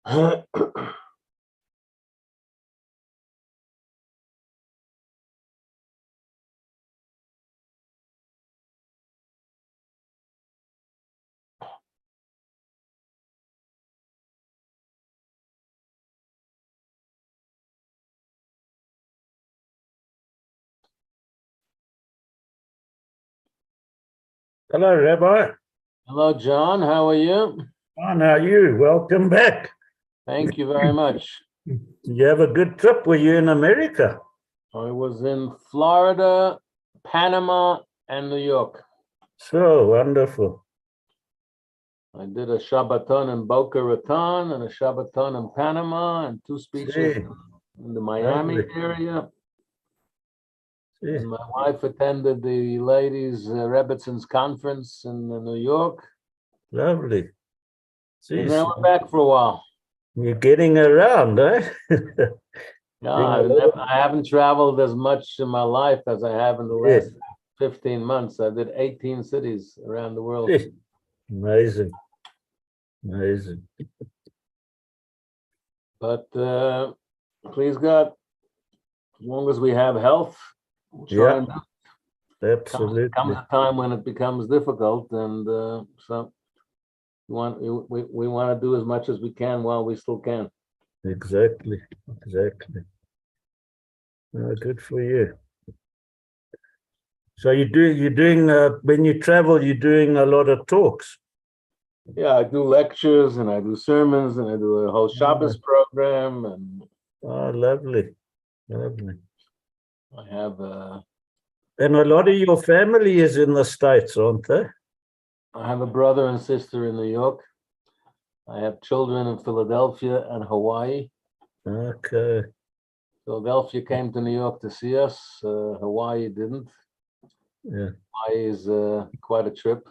Hello, Rabbi. Hello, John. How are you? Fine, how are you? Welcome back. Thank you very much. You have a good trip. Were you in America? I was in Florida, Panama, and New York. So wonderful. I did a Shabbaton in Boca Raton and a Shabbaton in Panama and two speeches in the Miami area. And my wife attended the ladies' Rebbitzins conference in New York. Lovely. And then we're back for a while. You're getting around, eh? No, I haven't traveled as much in my life as I have in the last 15 months. I did 18 cities around the world. Amazing. Amazing. But please God, as long as we have health, absolutely. Comes a time when it becomes difficult, and so we want to do as much as we can while we still can. Exactly. Good for you. So you're doing when you travel, you're doing a lot of talks. Yeah, I do lectures and I do sermons and I do a whole Shabbos program and. Oh, lovely. I have and a lot of your family is in the States, aren't they? I have a brother and sister in New York. I have children in Philadelphia and Hawaii. Okay. Philadelphia came to New York to see us. Hawaii didn't. Yeah. Hawaii is quite a trip.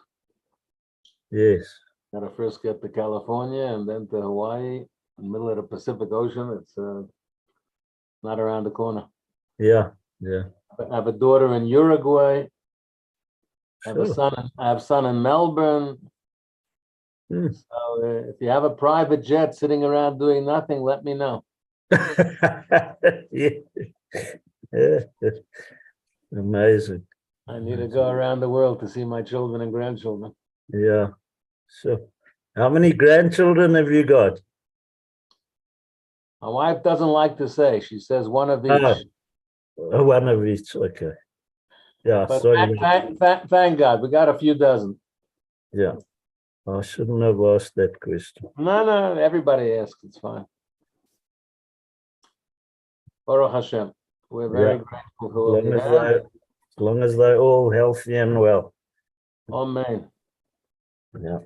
Yes. Got to first get to California and then to Hawaii, in the middle of the Pacific Ocean. It's not around the corner. Yeah. I have a daughter in Uruguay. I have a son in Melbourne. So if you have a private jet sitting around doing nothing, let me know. Amazing. I need to go around the world to see my children and grandchildren. Yeah. So how many grandchildren have you got? My wife doesn't like to say. She says one of each. Oh, one of each. Okay. Yeah. But Sorry. thank God, we got a few dozen. Yeah. I shouldn't have asked that question. No, everybody asks. It's fine. Baruch Hashem. We're very grateful for what we have. As long as they're all healthy and well. Amen. Yeah.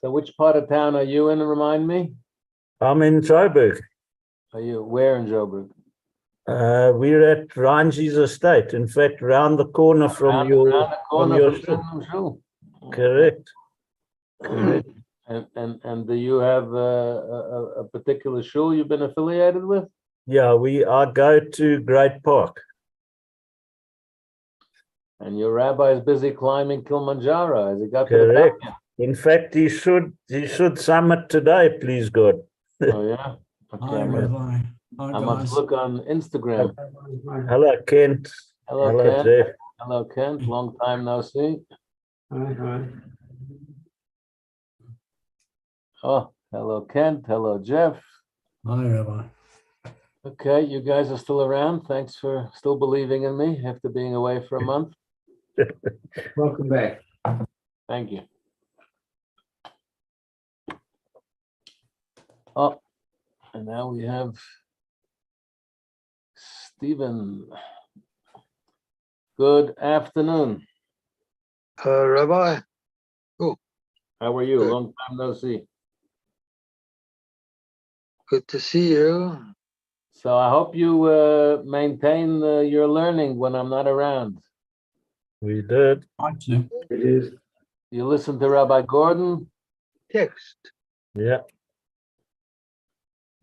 So which part of town are you in, remind me? I'm in Joburg. Are you where in Joburg? We're at Ranji's estate. In fact, round the corner from your shul. Correct. And do you have a particular shul you've been affiliated with? Yeah, I go to Great Park. And your rabbi is busy climbing Kilimanjaro. Has he got Correct. to the top yet? In fact, he should summit today, please God. Oh yeah. Okay. Hi, Rabbi. I must look on Instagram. Hello, Kent. Hello, Kent. Jeff. Hello, Kent. Long time no see. Hi. Oh, hello, Kent. Hello, Jeff. Hi, Rabbi. Okay, you guys are still around. Thanks for still believing in me after being away for a month. Welcome back. Thank you. Oh, and now we have Stephen. Good afternoon. Rabbi. How are you? Good. Long time no see. Good to see you. So I hope you maintain your learning when I'm not around. We did. It is. You listen to Rabbi Gordon? Text. Yeah.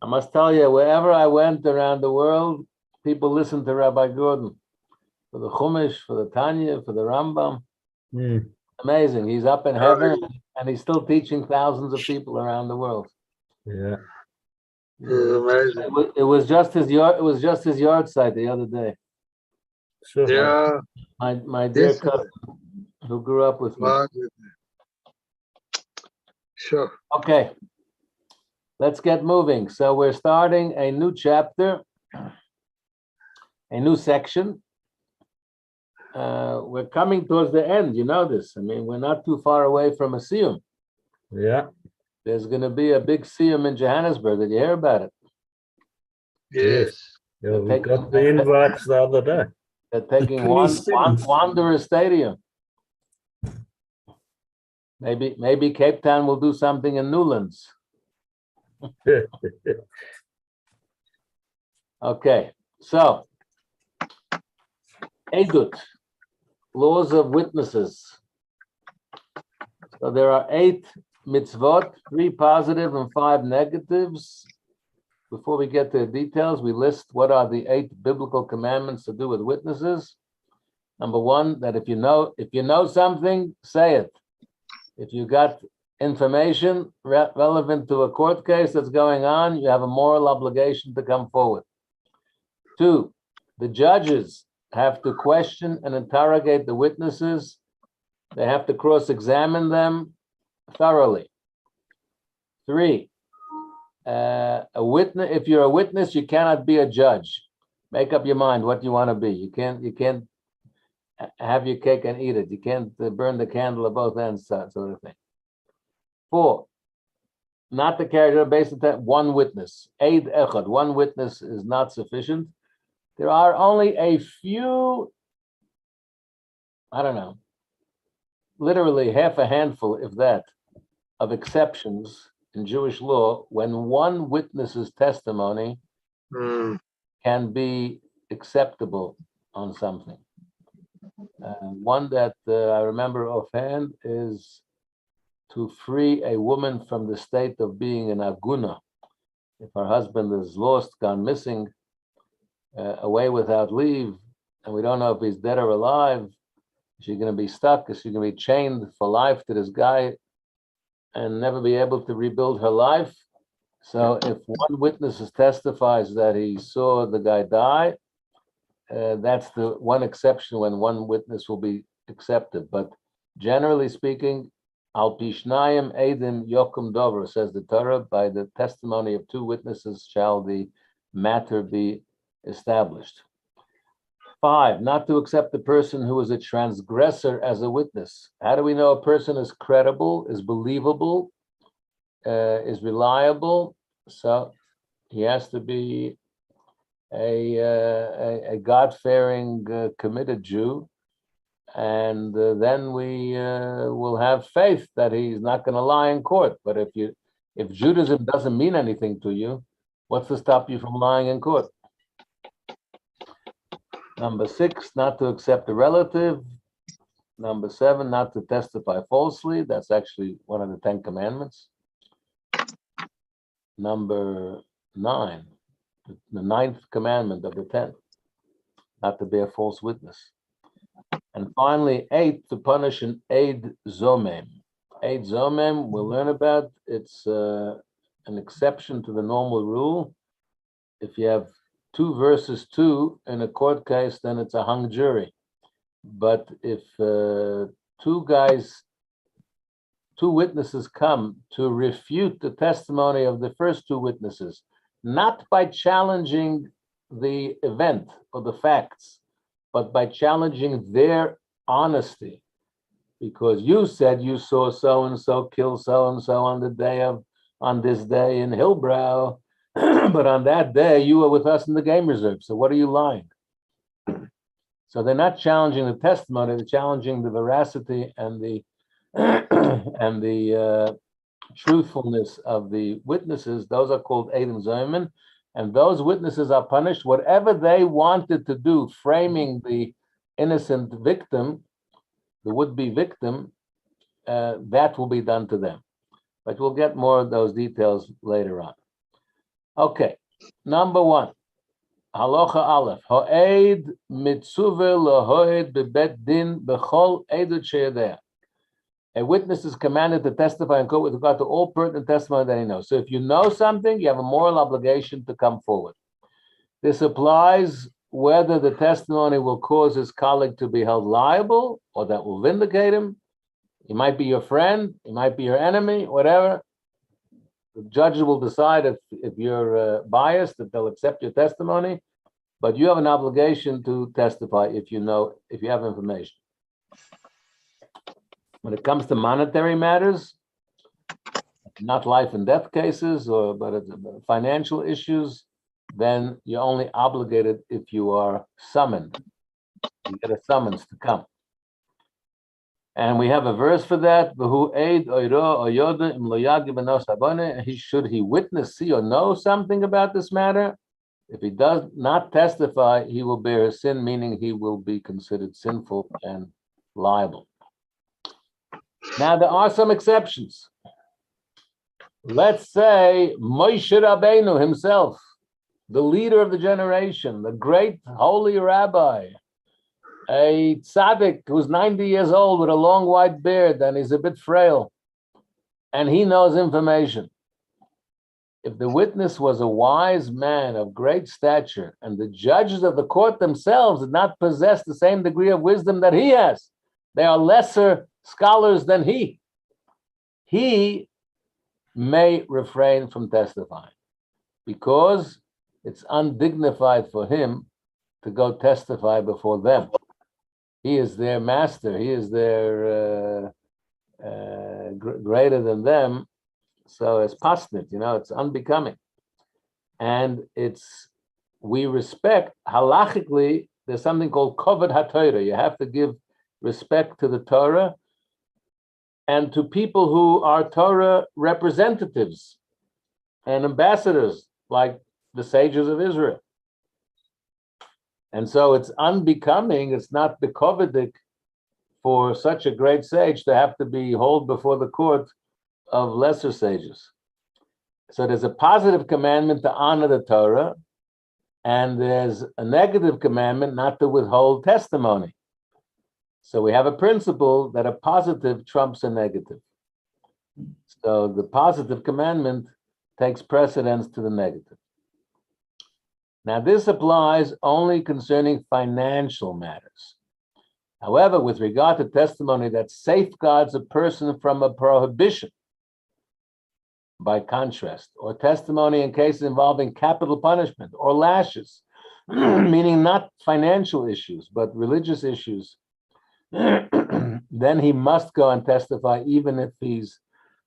I must tell you, wherever I went around the world, people listened to Rabbi Gordon for the Chumash, for the Tanya, for the Rambam. Amazing. He's up in heaven. And he's still teaching thousands of people around the world. Yeah. It's amazing. It was just his yard site the other day. Sure. Yeah. My dear This cousin who grew up with me. Sure. Okay, let's get moving. So we're starting a new chapter, a new section. We're coming towards the end, you know this. I mean, we're not too far away from a siyum. Yeah. There's going to be a big siyum in Johannesburg. Did you hear about it? Yes. Yeah, we got the invites the other day. They're taking 27th. Wanderer Stadium. Maybe Cape Town will do something in Newlands. Okay, so Edut, laws of witnesses. So there are 8 mitzvot, 3 positive and 5 negatives. Before we get to the details, we list what are the 8 biblical commandments to do with witnesses. Number 1, that if you know something, say it. If you got information relevant to a court case that's going on, you have a moral obligation to come forward. 2, the judges have to question and interrogate the witnesses. They have to cross-examine them thoroughly. 3, a witness. If you're a witness, you cannot be a judge. Make up your mind what you want to be. You can't have your cake and eat it. You can't burn the candle at both ends, sort of thing. 4, not to carry based on that one witness. Eid echad, one witness is not sufficient. There are only a few, I don't know, literally half a handful, if that, of exceptions in Jewish law when one witness's testimony can be acceptable on something. One that I remember offhand is to free a woman from the state of being an aguna. If her husband is lost, gone missing, away without leave, and we don't know if he's dead or alive, is she going to be stuck? Is she going to be chained for life to this guy and never be able to rebuild her life? So if one witness testifies that he saw the guy die, that's the one exception when one witness will be accepted. But generally speaking, al pishnayim edim yokum dover, says the Torah, by the testimony of 2 witnesses shall the matter be established. 5, not to accept the person who is a transgressor as a witness. How do we know a person is credible, is believable, is reliable? So he has to be a God-fearing, committed Jew, and then we will have faith that he's not going to lie in court. But if Judaism doesn't mean anything to you, what's to stop you from lying in court? Number 6, not to accept a relative. Number 7, not to testify falsely. That's actually one of the 10 commandments. Number 9, the 9th commandment of the 10, not to bear false witness. And finally, 8, to punish an eid zomem. Eid zomem, we'll learn about. It's an exception to the normal rule. If you have 2 versus 2 in a court case, then it's a hung jury. But if 2 witnesses come to refute the testimony of the first 2 witnesses, not by challenging the event or the facts, but by challenging their honesty, because you said you saw so-and-so kill so-and-so on this day in Hillbrow, but on that day you were with us in the game reserve. So what are you lying? So they're not challenging the testimony; they're challenging the veracity and the and the truthfulness of the witnesses. Those are called Eidim Zoyman, and those witnesses are punished. Whatever they wanted to do, framing the innocent victim, the would-be victim, that will be done to them. But we'll get more of those details later on. Okay, number 1, Halacha Aleph, Ha'ed mitzuve lahoed bebet din bechol edut sheyadeh. A witness is commanded to testify in court with regard to all pertinent testimony that he knows. So if you know something, you have a moral obligation to come forward. This applies whether the testimony will cause his colleague to be held liable or that will vindicate him. He might be your friend, he might be your enemy, whatever. The judge will decide if you're biased, if they'll accept your testimony, but you have an obligation to testify if you have information. When it comes to monetary matters, not life and death cases, but financial issues, then you're only obligated if you are summoned. You get a summons to come. And we have a verse for that. Should he witness, see, or know something about this matter? If he does not testify, he will bear his sin, meaning he will be considered sinful and liable. Now, there are some exceptions. Let's say Moshe Rabbeinu himself, the leader of the generation, the great holy rabbi, a tzaddik who's 90 years old with a long white beard and he's a bit frail, and he knows information. If the witness was a wise man of great stature and the judges of the court themselves did not possess the same degree of wisdom that he has, they are lesser scholars than he may refrain from testifying because it's undignified for him to go testify before them. He is their master. He is their greater than them. So it's pasnit, it's unbecoming. And we respect, halachically, there's something called kovod haTorah. You have to give respect to the Torah and to people who are Torah representatives and ambassadors, like the sages of Israel. And so it's unbecoming, it's not bekovidik for such a great sage to have to be hauled before the court of lesser sages. So there's a positive commandment to honor the Torah, and there's a negative commandment not to withhold testimony. So we have a principle that a positive trumps a negative. So the positive commandment takes precedence to the negative. Now, this applies only concerning financial matters. However, with regard to testimony that safeguards a person from a prohibition, by contrast, or testimony in cases involving capital punishment or lashes, meaning not financial issues, but religious issues, then he must go and testify even if he's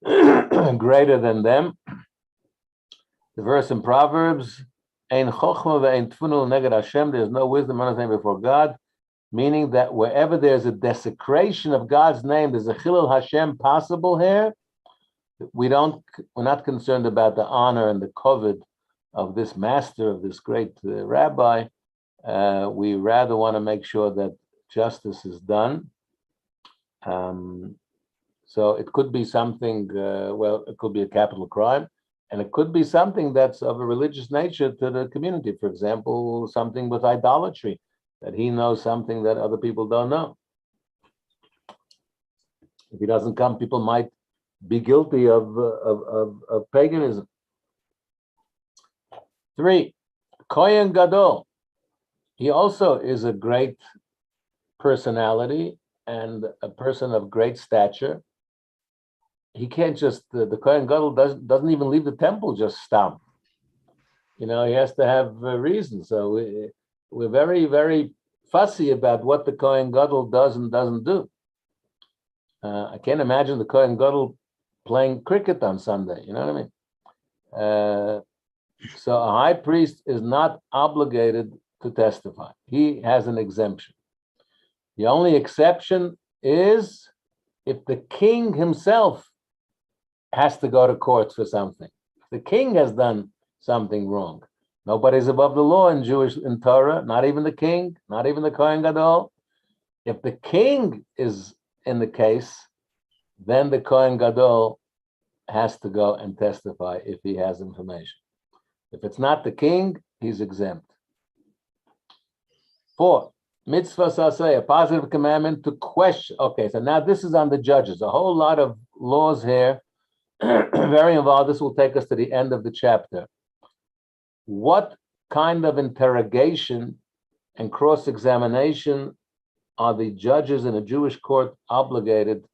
greater than them. The verse in Proverbs, Ein chochma ve'ein tfunul neged Hashem, there's no wisdom or anything before God, meaning that wherever there's a desecration of God's name, there's a chilul Hashem possible here. We're not concerned about the honor and the kovod of this master, of this great rabbi. We rather want to make sure that justice is done. So it could be something, it could be a capital crime, and it could be something that's of a religious nature to the community. For example, something with idolatry, that he knows something that other people don't know. If he doesn't come, people might be guilty of paganism. 3, Kohen Gadol. He also is a great personality and a person of great stature. He can't just, the Kohen Gadol doesn't even leave the temple just stomp. He has to have a reason. So we're very, very fussy about what the Kohen Gadol does and doesn't do. I can't imagine the Kohen Gadol playing cricket on Sunday, you know what I mean? So a high priest is not obligated to testify. He has an exemption. The only exception is if the king himself has to go to court for something. If the king has done something wrong. Nobody's above the law in Torah, not even the king, not even the Kohen Gadol. If the king is in the case, then the Kohen Gadol has to go and testify if he has information. If it's not the king, he's exempt. 4, Mitzvah saseh, a positive commandment to question. Okay, so now this is on the judges. A whole lot of laws here, very involved. This will take us to the end of the chapter. What kind of interrogation and cross-examination are the judges in a Jewish court obligated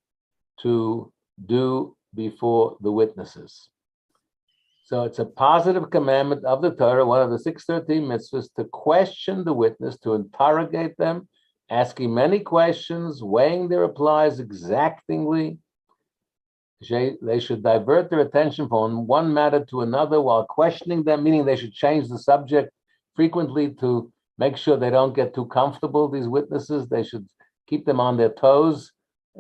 to do before the witnesses? So it's a positive commandment of the Torah, one of the 613 mitzvahs, to question the witness, to interrogate them, asking many questions, weighing their replies exactingly. They should divert their attention from one matter to another while questioning them, meaning they should change the subject frequently to make sure they don't get too comfortable, these witnesses. They should keep them on their toes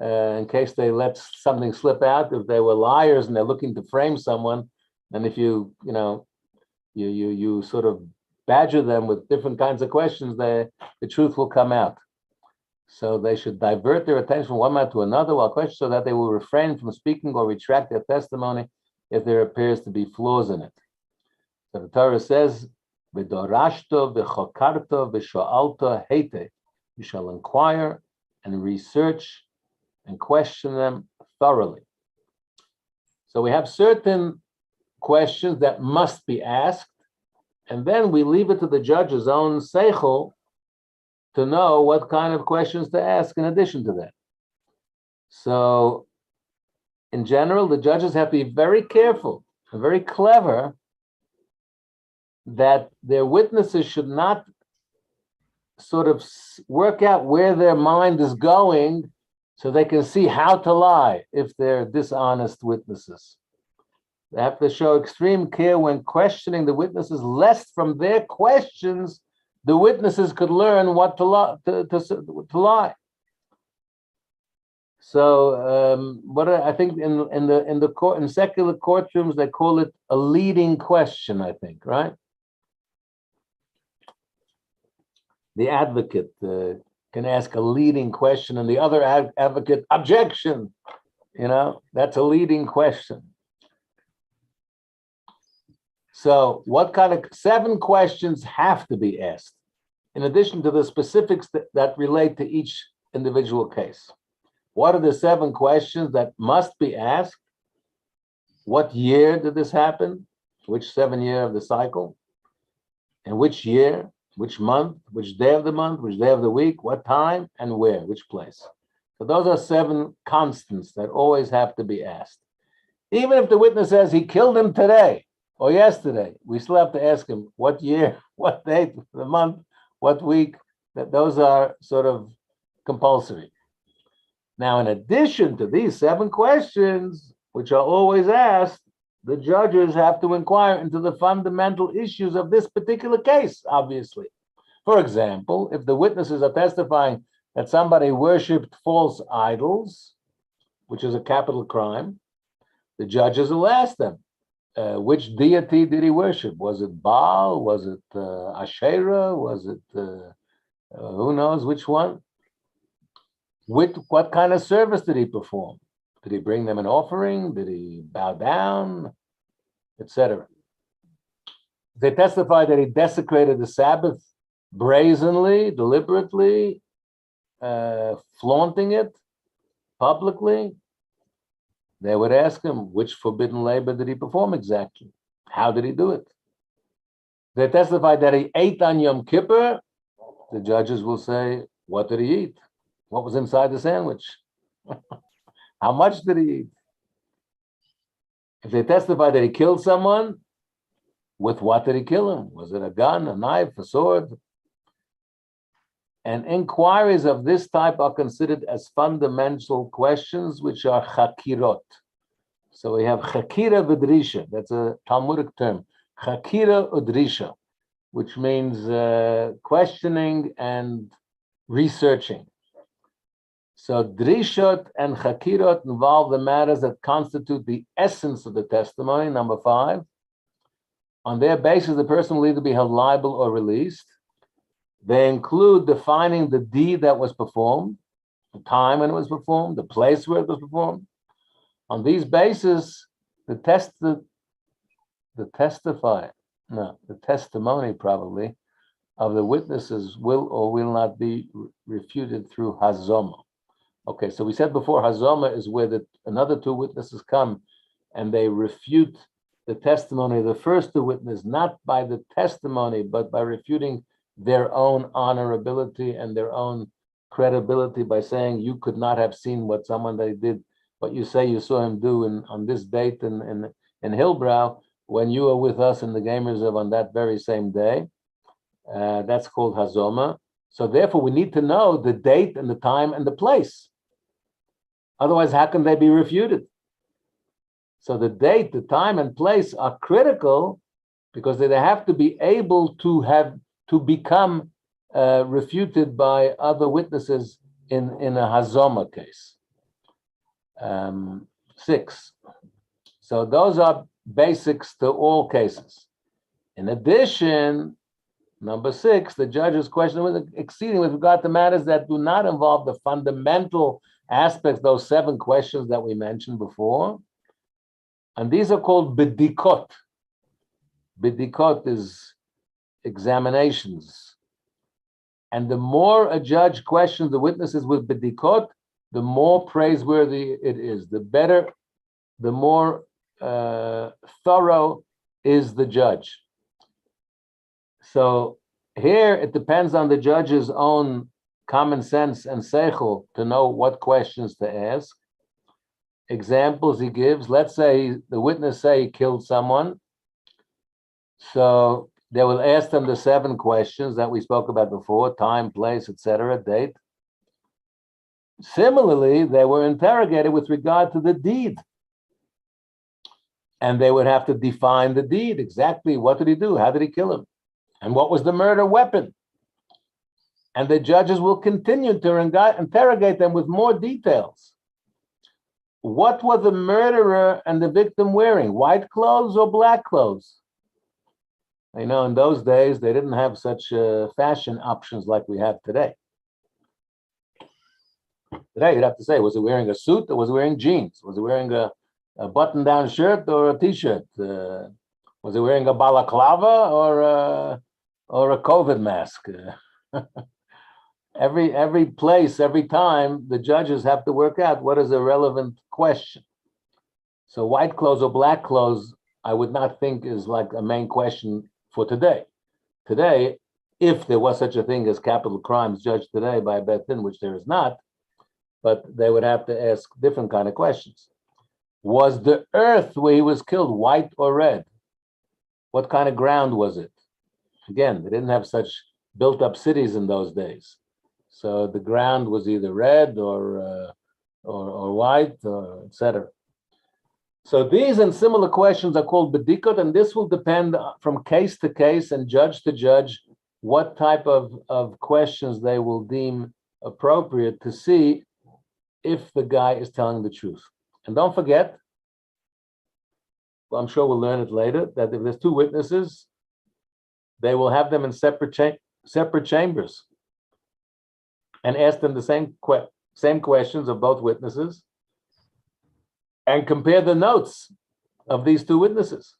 in case they let something slip out. If they were liars and they're looking to frame someone, and if you sort of badger them with different kinds of questions, the truth will come out. So they should divert their attention from one matter to another while questioning, so that they will refrain from speaking or retract their testimony if there appears to be flaws in it. So the Torah says, "V'dorashto v'chokarto v'sho'alto heite." You shall inquire and research and question them thoroughly. So we have certain questions that must be asked, and then we leave it to the judge's own seichel to know what kind of questions to ask in addition to that. So in general, the judges have to be very careful and very clever that their witnesses should not sort of work out where their mind is going so they can see how to lie if they're dishonest witnesses. They have to show extreme care when questioning the witnesses, lest from their questions the witnesses could learn what to lie. So, what I think in the court, in secular courtrooms, they call it a leading question. I think, right? The advocate can ask a leading question, and the other advocate objection. That's a leading question. So what kind of 7 questions have to be asked, in addition to the specifics that relate to each individual case? What are the 7 questions that must be asked? What year did this happen? Which 7 year of the cycle? And which year, which month, which day of the month, which day of the week, what time, and where, which place? So those are 7 constants that always have to be asked. Even if the witness says he killed him today, or yesterday, we still have to ask him what year, what date, the month, what week. Those are sort of compulsory. Now, in addition to these 7 questions, which are always asked, the judges have to inquire into the fundamental issues of this particular case, obviously. For example, if the witnesses are testifying that somebody worshipped false idols, which is a capital crime, the judges will ask them, which deity did he worship? Was it Baal? Was it Asherah? Was it, who knows which one? What kind of service did he perform? Did he bring them an offering? Did he bow down? Etc. They testify that he desecrated the Sabbath brazenly, deliberately, flaunting it publicly. They would ask him, which forbidden labor did he perform exactly? How did he do it? They testified that he ate on Yom Kippur. The judges will say, what did he eat? What was inside the sandwich? How much did he eat? If they testify that he killed someone, with what did he kill him? Was it a gun, a knife, a sword? And inquiries of this type are considered as fundamental questions, which are chakirot. So we have chakira v'drisha. That's a Talmudic term. Chakira udrisha, which means questioning and researching. So drishot and chakirot involve the matters that constitute the essence of the testimony, number 5. On their basis, the person will either be held liable or released. They include defining the deed that was performed, the time when it was performed, the place where it was performed. On these bases, the testimony probably of the witnesses will or will not be refuted through hazoma. Okay, so we said before, hazoma is where another two witnesses come and they refute the testimony of the first two witnesses, not by the testimony, but by refuting their own honorability and their own credibility by saying you could not have seen what someone they did, what you say you saw him do on this date in Hillbrow when you were with us in the Game Reserve on that very same day. That's called hazoma. So therefore, we need to know the date and the time and the place. Otherwise, how can they be refuted? So the date, the time, and place are critical because they have to be able to become refuted by other witnesses in a hazoma case. 6. So those are basics to all cases. In addition, number 6, the judge's question was exceeding with regard to matters that do not involve the fundamental aspects, those 7 questions that we mentioned before. And these are called bidikot. Bidikot is examinations. And the more a judge questions the witnesses with bidikot, the more praiseworthy it is. The better, the more thorough is the judge. So here it depends on the judge's own common sense and seichel to know what questions to ask. Examples he gives, let's say the witness say he killed someone. So they will ask them the 7 questions that we spoke about before, time, place, etc., date. Similarly, they were interrogated with regard to the deed. And they would have to define the deed, exactly what did he do, how did he kill him, and what was the murder weapon. And the judges will continue to interrogate them with more details. What were the murderer and the victim wearing, white clothes or black clothes? You know, in those days, they didn't have such fashion options like we have today. Today, you'd have to say, was he wearing a suit or was he wearing jeans? Was he wearing a button-down shirt or a t-shirt? Was he wearing a balaclava or a COVID mask? Every place, every time, the judges have to work out what is a relevant question. So white clothes or black clothes, I would not think is like a main question for today. Today, if there was such a thing as capital crimes judged today by a Bet Din, which there is not, but they would have to ask different kind of questions. Was the earth where he was killed white or red? What kind of ground was it? Again, they didn't have such built-up cities in those days. So the ground was either red or white, or etc. So these and similar questions are called bedikot, and this will depend from case to case and judge to judge what type of questions they will deem appropriate to see if the guy is telling the truth. And don't forget, well, I'm sure we'll learn it later, that if there's 2 witnesses, they will have them in separate chambers and ask them the same questions of both witnesses and compare the notes of these 2 witnesses.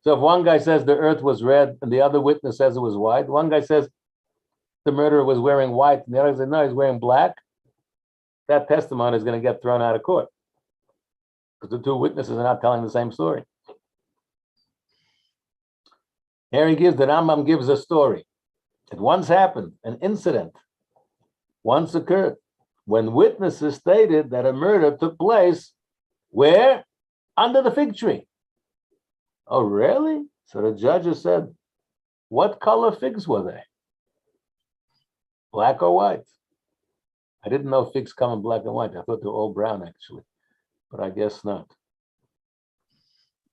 So if one guy says the earth was red and the other witness says it was white, one guy says the murderer was wearing white and the other says no, he's wearing black, that testimony is going to get thrown out of court because the 2 witnesses are not telling the same story. Here the Rambam gives a story. It once happened, an incident once occurred when witnesses stated that a murder took place where? Under the fig tree. Oh, really? So the judges said, what color figs were they? Black or white? I didn't know figs come in black and white. I thought they were all brown, actually, but I guess not.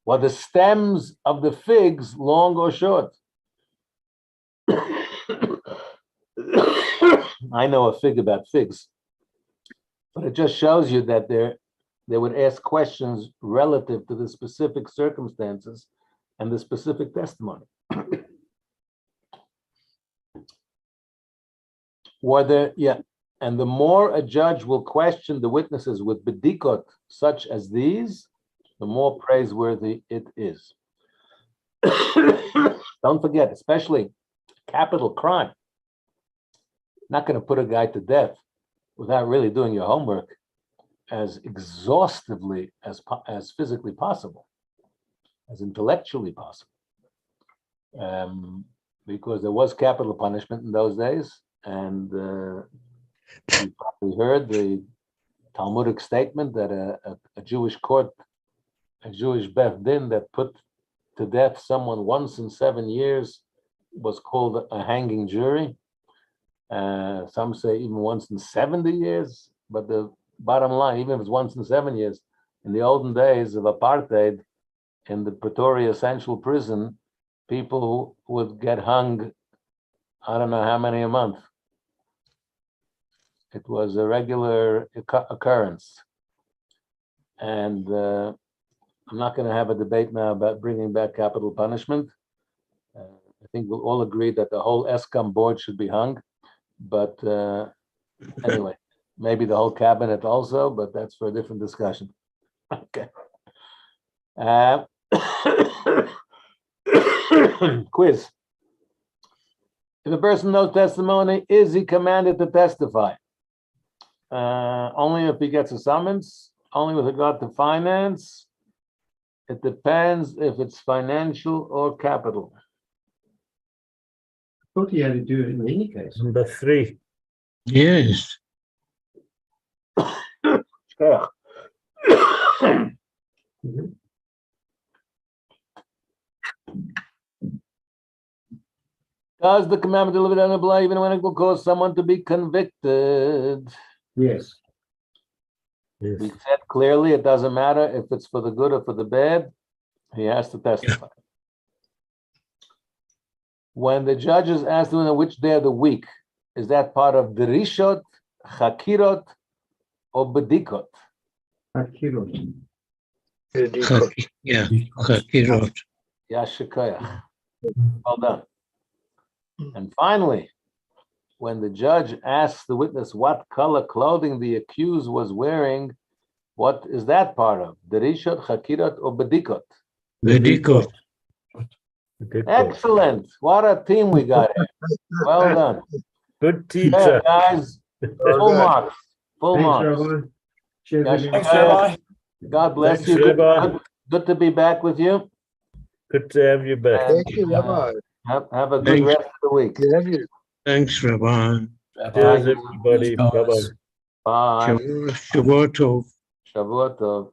Were the stems of the figs long or short? I know a fig about figs, but it just shows you that they would ask questions relative to the specific circumstances and the specific testimony. And the more a judge will question the witnesses with bedikot such as these, the more praiseworthy it is. Don't forget, especially capital crime. Not going to put a guy to death without really doing your homework as exhaustively as physically possible, as intellectually possible. Because there was capital punishment in those days, and you probably heard the Talmudic statement that a Jewish court, a Jewish Beth Din that put to death someone once in 7 years was called a hanging jury. Some say even once in 70 years, but the bottom line, even if it's once in 7 years, in the olden days of apartheid, in the Pretoria Central Prison, people would get hung, I don't know how many a month. It was a regular occurrence. And I'm not going to have a debate now about bringing back capital punishment. I think we'll all agree that the whole ESCOM board should be hung. But anyway, maybe the whole cabinet also, but that's for a different discussion. Okay. Quiz. If a person knows testimony, is he commanded to testify? Only if he gets a summons, only with regard to finance. It depends if it's financial or capital. I thought he had to do it in any case. Number 3. Yes. Does the commandment delivered on a blow even when it will cause someone to be convicted? Yes. Yes. We said clearly it doesn't matter if it's for the good or for the bad. He has to testify. When the judge is asked on which day of the week, is that part of Derishot, Chakirot, or Bedikot? Hakirot. Yeah. Chakirot. Yashikoyach. Well done. And finally, when the judge asks the witness what color clothing the accused was wearing, what is that part of? Derishot, Chakirot, or Bedikot? Bedikot. Excellent. What a team we got here. Well done. Good Yeah, teacher. guys. Full marks. Full Thanks, marks. Rabbi. Cheers, Yes, everyone. Thanks, Rabbi. God bless Thanks, you. Good, Rabbi. good to be back with you. Good to have you back. And, Thank you, Rabbi. have a good Thanks. rest of the week. Love you. Thanks, Rabbi. Cheers, everybody. Thanks, Bye-bye. guys. Bye. Shavua Tov. Shavuot Tov.